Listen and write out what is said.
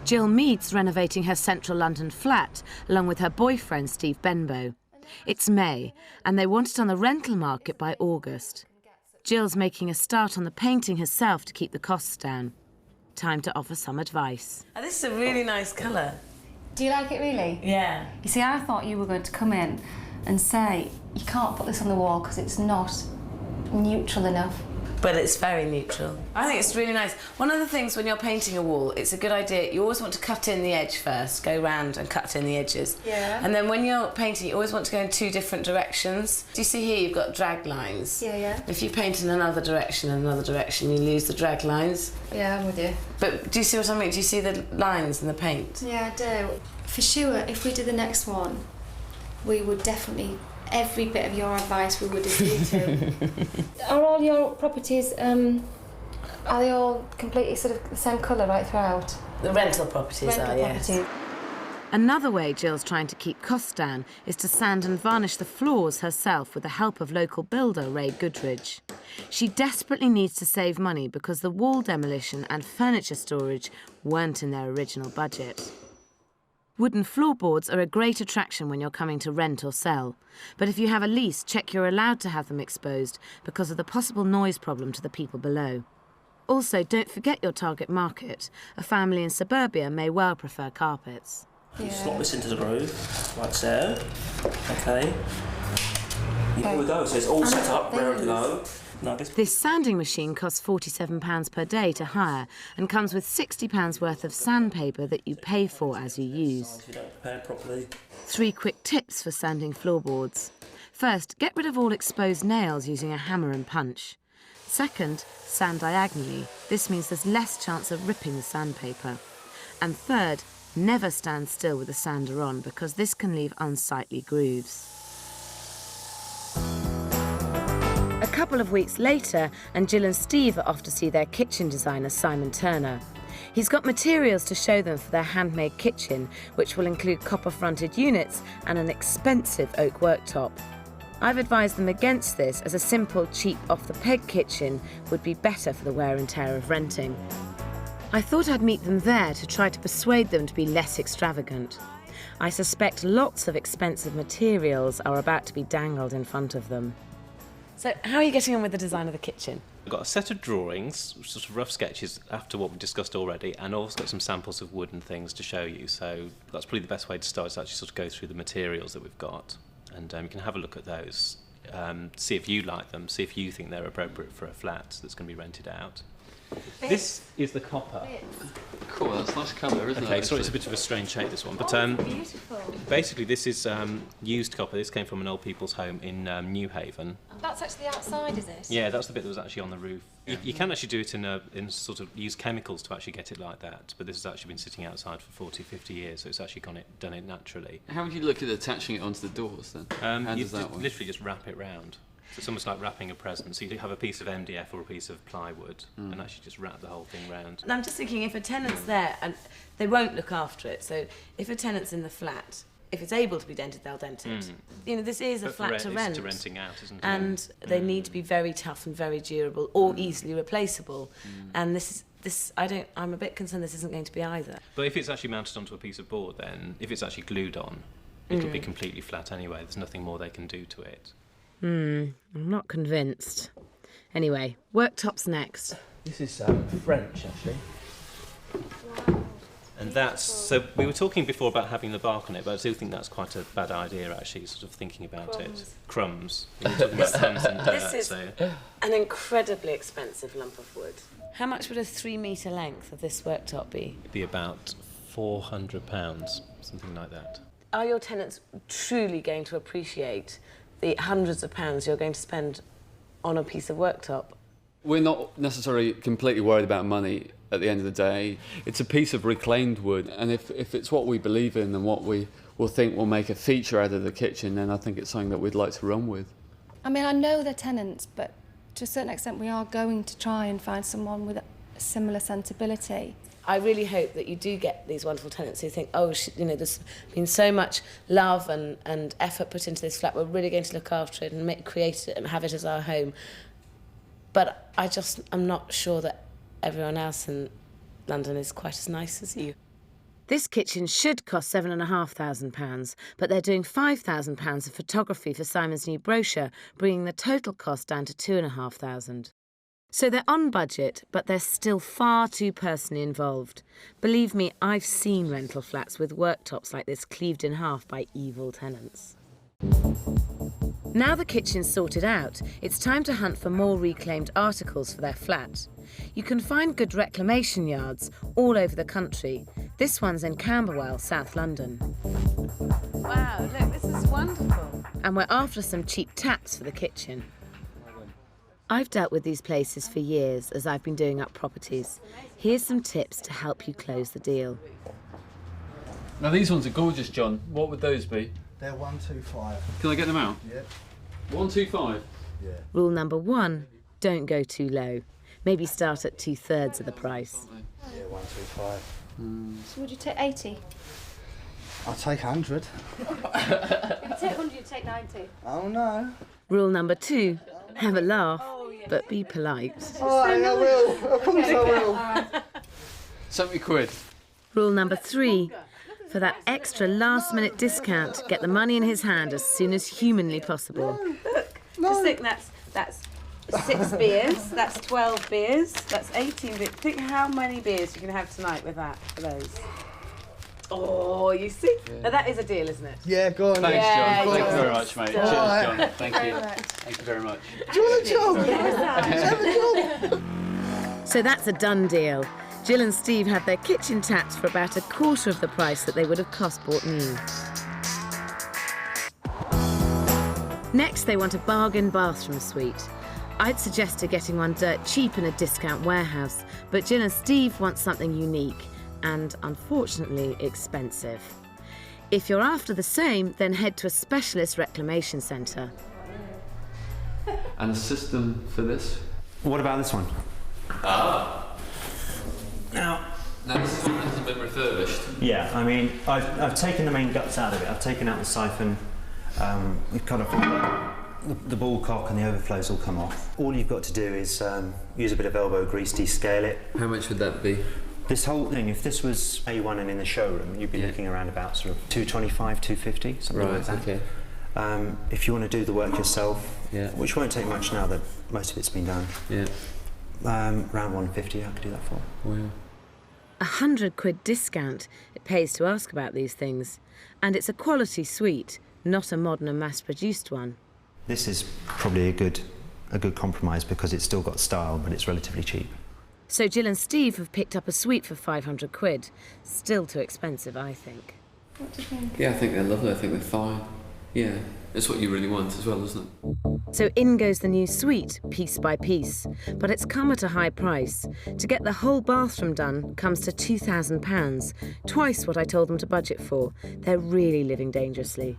Jill Mead's renovating her central London flat, along with her boyfriend, Steve Benbow. It's May, and they want it on the rental market by August. Jill's making a start on the painting herself to keep the costs down. Time to offer some advice. Oh, this is a really nice colour. Do you like it, really? Yeah. You see, I thought you were going to come in and say, you can't put this on the wall because it's not neutral enough. But it's very neutral. I think it's really nice. One of the things when you're painting a wall, it's a good idea, you always want to cut in the edge first, go round and cut in the edges. Yeah. And then when you're painting, you always want to go in two different directions. Do you see here, you've got drag lines? Yeah, yeah. If you paint in another direction and another direction, you lose the drag lines. Yeah, I'm with you. But do you see what I mean? Do you see the lines in the paint? Yeah, I do. For sure, if we did the next one, we would definitely, every bit of your advice we would agree to. Are all your properties, are they all completely sort of the same colour right throughout? The rental properties are, yes. Another way Jill's trying to keep costs down is to sand and varnish the floors herself with the help of local builder Ray Goodridge. She desperately needs to save money because the wall demolition and furniture storage weren't in their original budget. Wooden floorboards are a great attraction when you're coming to rent or sell. But if you have a lease, check you're allowed to have them exposed because of the possible noise problem to the people below. Also, don't forget your target market. A family in suburbia may well prefer carpets. Yeah. Slot this into the groove, like so. Okay. Here we go, so it's all set up, ready to go. This sanding machine costs £47 per day to hire and comes with £60 worth of sandpaper that you pay for as you use. If you don't prepare properly. 3 quick tips for sanding floorboards. First, get rid of all exposed nails using a hammer and punch. Second, sand diagonally. This means there's less chance of ripping the sandpaper. And third, never stand still with the sander on because this can leave unsightly grooves. A couple of weeks later, and Jill and Steve are off to see their kitchen designer, Simon Turner. He's got materials to show them for their handmade kitchen, which will include copper-fronted units and an expensive oak worktop. I've advised them against this, as a simple, cheap, off-the-peg kitchen would be better for the wear and tear of renting. I thought I'd meet them there to try to persuade them to be less extravagant. I suspect lots of expensive materials are about to be dangled in front of them. So, how are you getting on with the design of the kitchen? We've got a set of drawings, sort of rough sketches after what we discussed already, and also got some samples of wood and things to show you. So that's probably the best way to start, is actually sort of go through the materials that we've got. And you can have a look at those, see if you like them, see if you think they're appropriate for a flat that's going to be rented out. This is the copper. Cool, that's a nice colour, isn't it? Okay, sorry, it's a bit of a strange shape, this one. But Beautiful. basically, this is used copper. This came from an old people's home in New Haven. That's actually outside, is it? Yeah, that's the bit that was actually on the roof. You can actually do it in sort of use chemicals to actually get it like that, but this has actually been sitting outside for 40, 50 years, so it's actually done it naturally. How would you look at attaching it onto the doors then? How You does that work? literally just wrap it round. So it's almost like wrapping a present. So you have a piece of MDF or a piece of plywood and actually just wrap the whole thing round. And I'm just thinking, if a tenant's there, and they won't look after it, so if a tenant's in the flat, if it's able to be dented, they'll dent it. You know, this is a flat to rent. It's to renting out, isn't it? And they need to be very tough and very durable, or easily replaceable. And I'm a bit concerned this isn't going to be either. But if it's actually mounted onto a piece of board, then if it's actually glued on, it'll be completely flat anyway. There's nothing more they can do to it. I'm not convinced. Anyway, worktop's next. This is French, actually. And that's, so we were talking before about having the bark on it, but I do think that's quite a bad idea, actually, sort of thinking about it. Crumbs. We were talking about crumbs and dirt, This is an incredibly expensive lump of wood. How much would a 3-metre length of this worktop be? It'd be about £400, something like that. Are your tenants truly going to appreciate the hundreds of pounds you're going to spend on a piece of worktop? We're not necessarily completely worried about money at the end of the day. It's a piece of reclaimed wood, and if it's what we believe in and what we will think will make a feature out of the kitchen, then I think it's something that we'd like to run with. I mean, I know they're tenants, but to a certain extent we are going to try and find someone with a similar sensibility. I really hope that you do get these wonderful tenants who think, oh, there's been so much love and effort put into this flat, we're really going to look after it and create it and have it as our home. But I'm not sure that everyone else in London is quite as nice as you. This kitchen should cost £7,500, but they're doing £5,000 of photography for Simon's new brochure, bringing the total cost down to £2,500. So they're on budget, but they're still far too personally involved. Believe me, I've seen rental flats with worktops like this cleaved in half by evil tenants. Now the kitchen's sorted out, it's time to hunt for more reclaimed articles for their flat. You can find good reclamation yards all over the country. This one's in Camberwell, South London. Wow, look, this is wonderful. And we're after some cheap taps for the kitchen. I've dealt with these places for years as I've been doing up properties. Here's some tips to help you close the deal. Now these ones are gorgeous, John. What would those be? They're 125. Can I get them out? Yeah. 125? Yeah. Rule number 1, don't go too low. Maybe start at 2/3 of the price. Yeah, 125. So would you take 80? I'll take 100. If you take 100, you take 90. Oh no. Rule number 2, have a laugh, but be polite. Oh, I will. Of course I will. 70 quid. Rule number 3, for that extra last-minute discount, get the money in his hand as soon as humanly possible. Just think that's 6 beers, that's 12 beers, that's 18 beers. Think how many beers you can have tonight with that, for those. Oh, you see? Now that is a deal, isn't it? Yeah, go on. Thanks, Yeah, John. Thank you yeah. very much, mate. Cheers, John. Thank you. Thank you very much. Do you want a job? So that's a done deal. Jill and Steve had their kitchen taps for about 1/4 of the price that they would have cost bought new. Next, they want a bargain bathroom suite. I'd suggested getting one dirt cheap in a discount warehouse, but Jill and Steve want something unique and, unfortunately, expensive. If you're after the same, then head to a specialist reclamation centre. And a system for this? What about this one? Now this is one that hasn't been refurbished. Yeah, I mean, I've taken the main guts out of it. I've taken out the siphon. We've kind of the ball cock and the overflows all come off. All you've got to do is use a bit of elbow grease, descale it. How much would that be? This whole thing, if this was A1 and in the showroom, you'd be looking around about sort of 225, 250, something like that. Okay. If you want to do the work yourself, which won't take much now that most of it's been done, around 150 I could do that for. Wow. £100 discount. It pays to ask about these things. And it's a quality suite, not a modern and mass-produced one. This is probably a good compromise because it's still got style, but it's relatively cheap. So Jill and Steve have picked up a suite for £500. Still too expensive, I think. What do you think? Yeah, I think they're lovely. I think they're fine. Yeah, it's what you really want as well, isn't it? So in goes the new suite, piece by piece. But it's come at a high price. To get the whole bathroom done comes to £2,000, twice what I told them to budget for. They're really living dangerously.